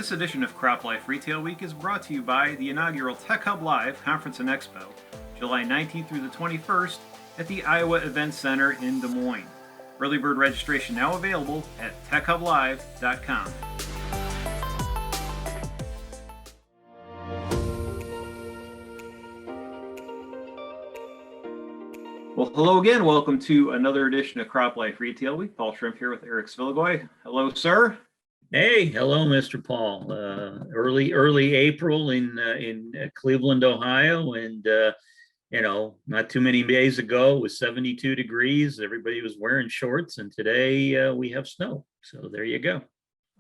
This edition of CropLife Retail Week is brought to you by the inaugural Tech Hub Live Conference and Expo, July 19th through the 21st at the Iowa Event Center in Des Moines. Early bird registration now available at techhublive.com. Well, hello again. Welcome to another edition of CropLife Retail Week. Paul Schrimpf here with Eric Sfiligoj. Hello, sir. Hey, hello, Mr. Paul. Early April in Cleveland, Ohio, and not too many days ago it was 72 degrees. Everybody was wearing shorts, and today we have snow. So there you go.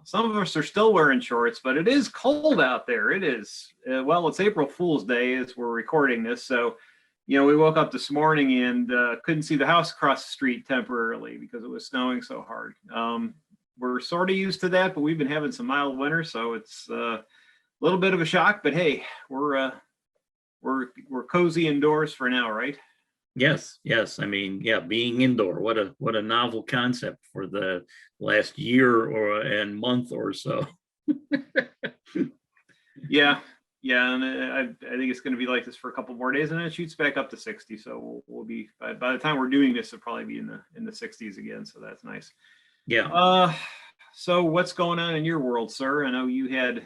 Some of us are still wearing shorts, but it is cold out there. It is. It's April Fool's Day as we're recording this, so we woke up this morning and couldn't see the house across the street temporarily because it was snowing so hard. We're sort of used to that, but we've been having some mild winter, so it's a little bit of a shock. But hey, we're cozy indoors for now, right? Yes. I mean, being indoor. What a novel concept for the last year and month or so. Yeah, and I think it's going to be like this for a couple more days, and then it shoots back up to 60. So we'll be by the time we're doing this, it'll probably be in the 60s again. So that's nice. Yeah. So what's going on in your world, sir? I know you're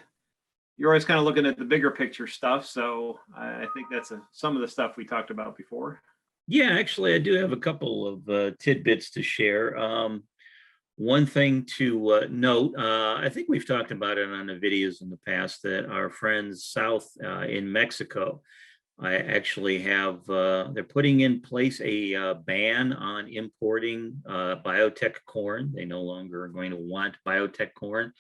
always kind of looking at the bigger picture stuff. So I think that's some of the stuff we talked about before. Yeah, actually, I do have a couple of tidbits to share. One thing to note, I think we've talked about it on the videos in the past, that our friends south in Mexico, I actually have, they're putting in place a ban on importing biotech corn. They no longer are going to want biotech corn.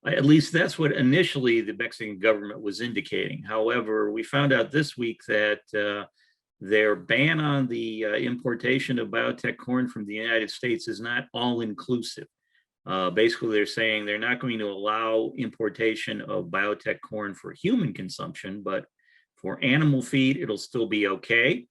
At least that's what initially the Mexican government was indicating. However, we found out this week that their ban on the importation of biotech corn from the United States is not all inclusive. Basically, they're saying they're not going to allow importation of biotech corn for human consumption, but for animal feed, it'll still be okay.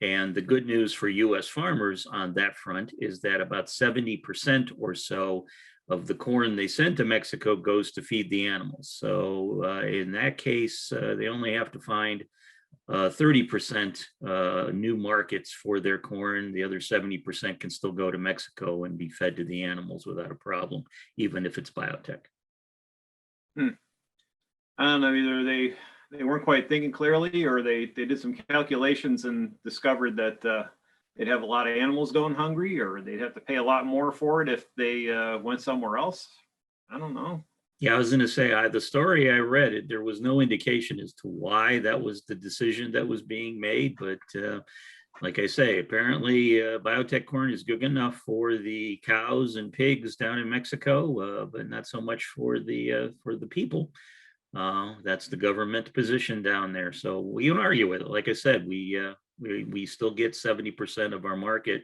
And the good news for US farmers on that front is that about 70% or so of the corn they send to Mexico goes to feed the animals. So in that case, they only have to find 30% new markets for their corn. The other 70% can still go to Mexico and be fed to the animals without a problem, even if it's biotech. I don't know, either they weren't quite thinking clearly, or they did some calculations and discovered that they'd have a lot of animals going hungry, or they'd have to pay a lot more for it if they went somewhere else. I don't know. Yeah, I was going to say, the story I read, there was no indication as to why that was the decision that was being made. But like I say, apparently biotech corn is good enough for the cows and pigs down in Mexico, but not so much for the people. That's the government position down there. So we don't argue with it. Like I said, we still get 70% of our market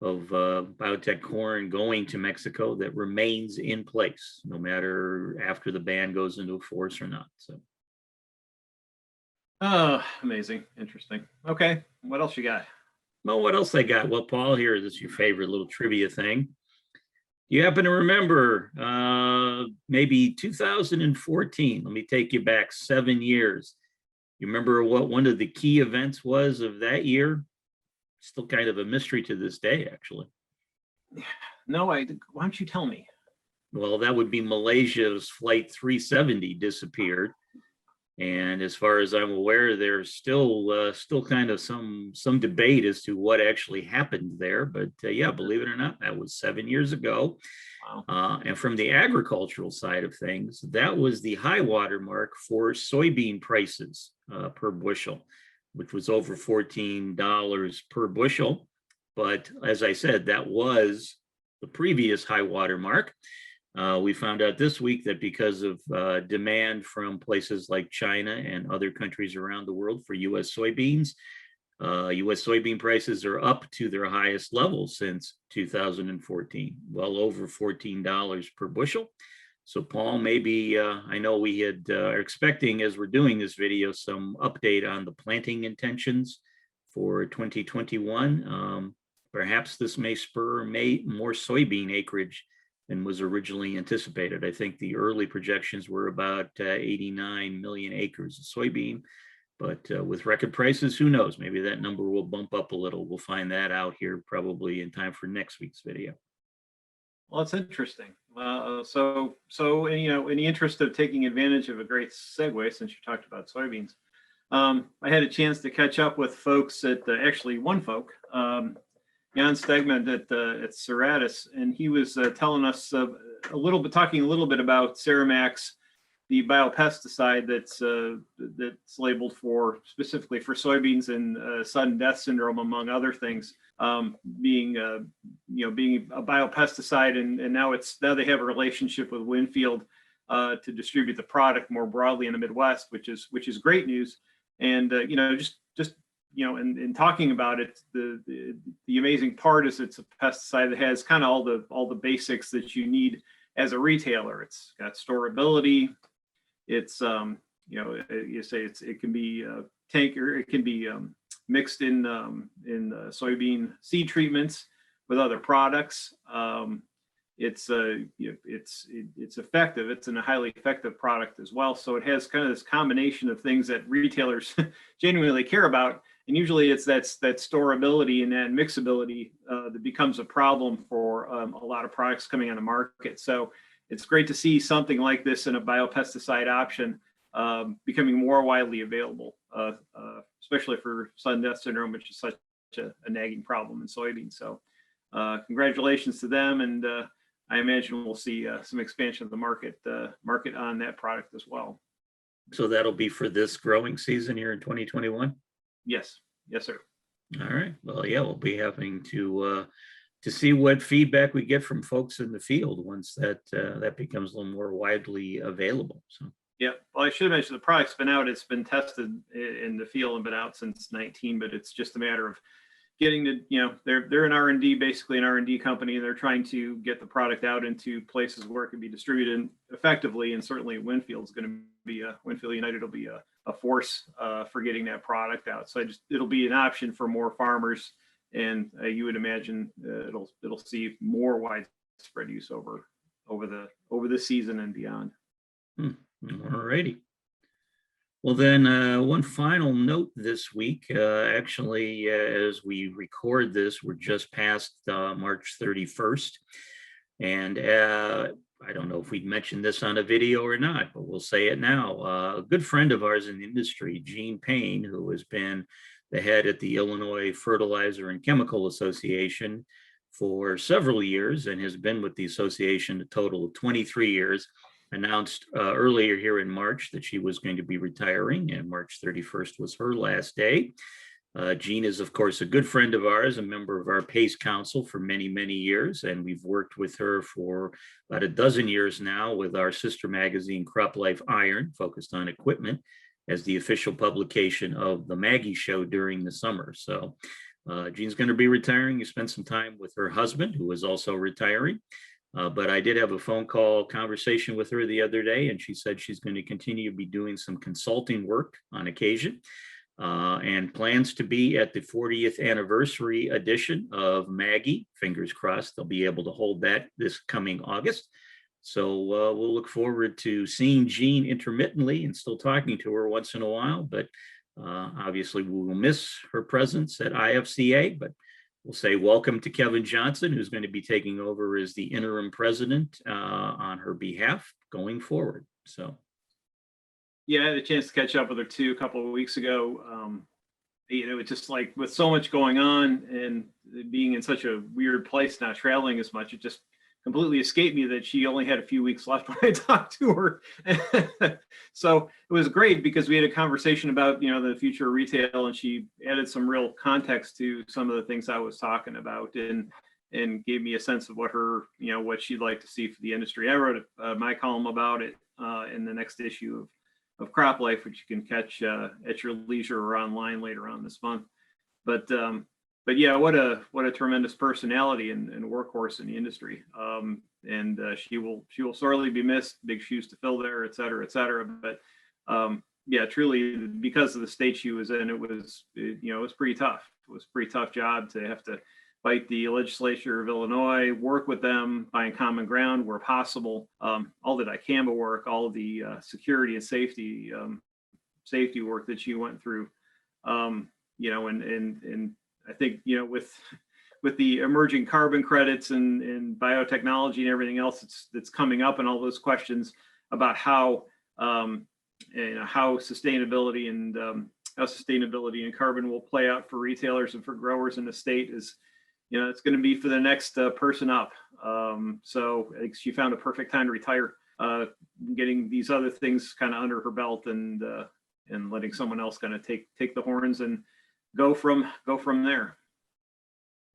of biotech corn going to Mexico that remains in place, no matter after the ban goes into force or not. So. Oh, amazing. Interesting. Okay. What else you got? Well, what else I got? Well, Paul, here, this is your favorite little trivia thing. You happen to remember maybe 2014? Let me take you back 7 years. You remember what one of the key events was of that year? Still kind of a mystery to this day, actually. No, why don't you tell me? Well, that would be Malaysia's Flight 370 disappeared. And as far as I'm aware, there's still kind of some debate as to what actually happened there. But yeah, believe it or not, that was 7 years ago. Wow. And from the agricultural side of things, that was the high water mark for soybean prices per bushel, which was over $14 per bushel. But as I said, that was the previous high water mark. We found out this week that because of demand from places like China and other countries around the world for US soybeans, US soybean prices are up to their highest level since 2014, well over $14 per bushel. So Paul, maybe, I know we are expecting, as we're doing this video, some update on the planting intentions for 2021. Perhaps this may spur more soybean acreage than was originally anticipated. I think the early projections were about 89 million acres of soybean, but with record prices, who knows? Maybe that number will bump up a little. We'll find that out here probably in time for next week's video. Well, that's interesting. So in the interest of taking advantage of a great segue, since you talked about soybeans, I had a chance to catch up with folks at actually one folk, Jan Stegman at Ceradis, and he was telling us talking a little bit about CeraMax, the biopesticide that's labeled specifically for soybeans and sudden death syndrome, among other things, being a biopesticide, and now they have a relationship with Winfield to distribute the product more broadly in the Midwest, which is great news. And in talking about it, the amazing part is it's a pesticide that has kind of all the basics that you need as a retailer. It's got storability. It's it can be it can be mixed in soybean seed treatments with other products. It's effective. It's a highly effective product as well. So it has kind of this combination of things that retailers genuinely care about. And usually it's that storability and that mixability that becomes a problem for a lot of products coming on the market. So it's great to see something like this in a biopesticide option becoming more widely available, especially for sudden death syndrome, which is such a nagging problem in soybeans. So congratulations to them. And I imagine we'll see some expansion of the market on that product as well. So that'll be for this growing season here in 2021? Yes, sir. All right. Well, yeah, we'll be having to see what feedback we get from folks in the field once that becomes a little more widely available. So. Yeah. Well, I should have mentioned the product's been out. It's been tested in the field and been out since 19, but it's just a matter of getting to, they're an R&D, basically an R&D company, and they're trying to get the product out into places where it can be distributed effectively. And certainly Winfield United will be a force for getting that product out. So it'll be an option for more farmers, and you would imagine it'll see more widespread use over the season and beyond. All righty. Well, then one final note this week, actually, as we record this, we're just past March 31st. And I don't know if we'd mentioned this on a video or not, but we'll say it now. A good friend of ours in the industry, Gene Payne, who has been the head at the Illinois Fertilizer and Chemical Association for several years and has been with the association a total of 23 years, announced earlier here in March that she was going to be retiring, and March 31st was her last day. Jean is, of course, a good friend of ours, a member of our PACE Council for many, many years, and we've worked with her for about a dozen years now with our sister magazine, CropLife Iron, focused on equipment, as the official publication of the Maggie Show during the summer. So Jean's going to be retiring. You spent some time with her husband, who is also retiring. But I did have a phone call conversation with her the other day, and she said she's going to continue to be doing some consulting work on occasion, and plans to be at the 40th anniversary edition of Maggie. Fingers crossed they'll be able to hold that this coming August. So we'll look forward to seeing Jean intermittently and still talking to her once in a while. But obviously we will miss her presence at IFCA, but we'll say welcome to Kevin Johnson, who's going to be taking over as the interim president on her behalf going forward. So, yeah, I had a chance to catch up with her too a couple of weeks ago. It's just like with so much going on and being in such a weird place, not traveling as much, it just completely escaped me that she only had a few weeks left when I talked to her. So it was great because we had a conversation about, the future of retail, and she added some real context to some of the things I was talking about and gave me a sense of what she'd like to see for the industry. I wrote my column about it in the next issue of CropLife, which you can catch at your leisure or online later on this month. But yeah, what a tremendous personality and workhorse in the industry. And she will sorely be missed. Big shoes to fill there, et cetera, et cetera. But yeah, truly, because of the state she was in, it was pretty tough. It was a pretty tough job to have to fight the legislature of Illinois, work with them, find common ground where possible. All the dicamba work, all the security and safety work that you went through. You know, and I think, you know, with the emerging carbon credits and biotechnology and everything else that's coming up, and all those questions about how sustainability and carbon will play out for retailers and for growers in the state is, you know, it's going to be for the next person up. So I think she found a perfect time to retire, getting these other things kind of under her belt, and letting someone else kind of take the horns and go from there.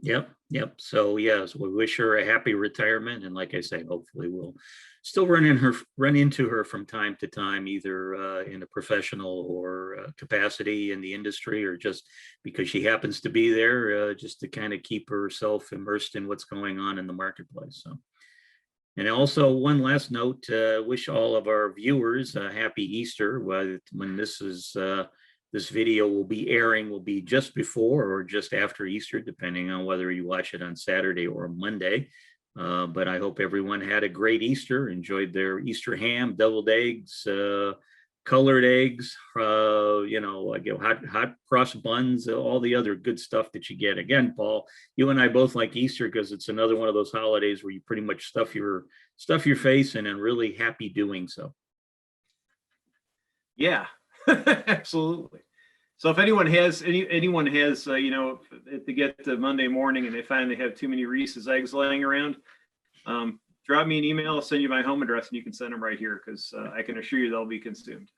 Yep. So yes, we wish her a happy retirement, and like I say, hopefully we'll still run into her from time to time, either in a professional or capacity in the industry, or just because she happens to be there, just to kind of keep herself immersed in what's going on in the marketplace. So, and also one last note: wish all of our viewers a happy Easter. When this video will be airing, will be just before or just after Easter, depending on whether you watch it on Saturday or Monday. But I hope everyone had a great Easter, enjoyed their Easter ham, deviled eggs, colored eggs, you know, hot cross buns, all the other good stuff that you get. Again, Paul, you and I both like Easter because it's another one of those holidays where you pretty much stuff your face in, and really happy doing so. Yeah, absolutely. So if anyone has you know, if they get to Monday morning and they find they have too many Reese's eggs laying around, drop me an email. I'll send you my home address and you can send them right here, because I can assure you they'll be consumed.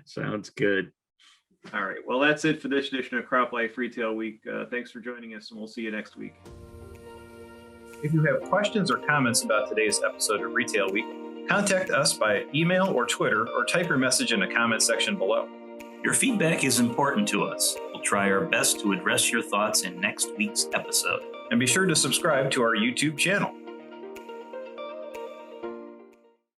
Sounds good. All right. Well, that's it for this edition of CropLife Retail Week. Thanks for joining us, and we'll see you next week. If you have questions or comments about today's episode of Retail Week, contact us by email or Twitter, or type your message in the comment section below. Your feedback is important to us. We'll try our best to address your thoughts in next week's episode. And be sure to subscribe to our YouTube channel.